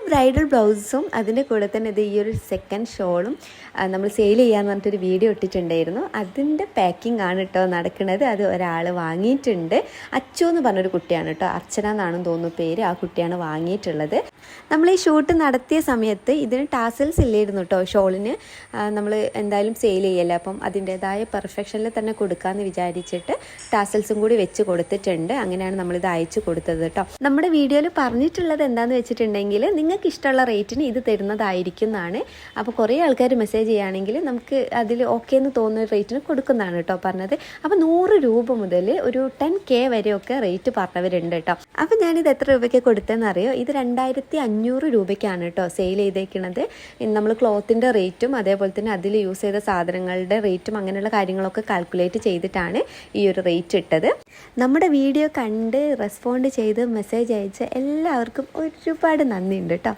Bridal ബ്ലൗസും അതിൻ്റെ കൂടെ തന്നെ ഇത് ഈ ഒരു സെക്കൻഡ് ഷോളും നമ്മൾ സെയിൽ ചെയ്യാന്ന് പറഞ്ഞിട്ടൊരു വീഡിയോ ഇട്ടിട്ടുണ്ടായിരുന്നു. അതിൻ്റെ പാക്കിംഗ് ആണ് കേട്ടോ നടക്കുന്നത്. അത് ഒരാൾ വാങ്ങിയിട്ടുണ്ട്. അച്ചു എന്ന് പറഞ്ഞൊരു കുട്ടിയാണ് കേട്ടോ, അർച്ചന എന്നാണെന്ന് തോന്നുന്നു പേര്. ആ കുട്ടിയാണ് വാങ്ങിയിട്ടുള്ളത്. നമ്മൾ ഈ ഷൂട്ട് നടത്തിയ സമയത്ത് ഇതിന് ടാസൽസ് ഇല്ലായിരുന്നു കേട്ടോ. ഷോളിന് നമ്മൾ എന്തായാലും സെയിൽ ചെയ്യല്ലേ, അപ്പം അതിൻ്റേതായ പെർഫെക്ഷനിൽ തന്നെ കൊടുക്കാമെന്ന് വിചാരിച്ചിട്ട് ടാസൽസും കൂടി വെച്ച് കൊടുത്തിട്ടുണ്ട്. അങ്ങനെയാണ് നമ്മളിത് അയച്ചു കൊടുത്തത് കേട്ടോ. നമ്മുടെ വീഡിയോയിൽ പറഞ്ഞിട്ടുള്ളത് എന്താണെന്ന് വെച്ചിട്ടുണ്ടെങ്കിൽ നിങ്ങൾക്ക് ഇഷ്ടമുള്ള റേറ്റിന് ഇത് തരുന്നതായിരിക്കും എന്നാണ്. അപ്പോൾ കുറേ ആൾക്കാർ മെസ്സേജ് ചെയ്യുകയാണെങ്കിൽ നമുക്ക് അതിൽ ഓക്കെ എന്ന് തോന്നുന്ന റേറ്റിന് കൊടുക്കുന്നതാണ് കേട്ടോ പറഞ്ഞത്. അപ്പോൾ 100 രൂപ മുതൽ ഒരു 10K വരെയൊക്കെ റേറ്റ് പറഞ്ഞവരുണ്ട് കേട്ടോ. അപ്പോൾ ഞാനിത് എത്ര രൂപയ്ക്ക് കൊടുത്തതെന്ന് അറിയോ? ഇത് 2500 രൂപയ്ക്കാണ് കേട്ടോ സെയിൽ ചെയ്തേക്കുന്നത്. നമ്മൾ ക്ലോത്തിൻ്റെ റേറ്റും അതേപോലെ തന്നെ അതിൽ യൂസ് ചെയ്ത സാധനങ്ങളുടെ റേറ്റും അങ്ങനെയുള്ള കാര്യങ്ങളൊക്കെ കാൽക്കുലേറ്റ് ചെയ്തിട്ടാണ് ഈ ഒരു റേറ്റ് ഇട്ടത്. നമ്മുടെ വീഡിയോ കണ്ട് റെസ്പോണ്ട് ചെയ്ത് മെസ്സേജ് അയച്ച എല്ലാവർക്കും ഒരുപാട് നന്ദിയുണ്ട് കേട്ടോ.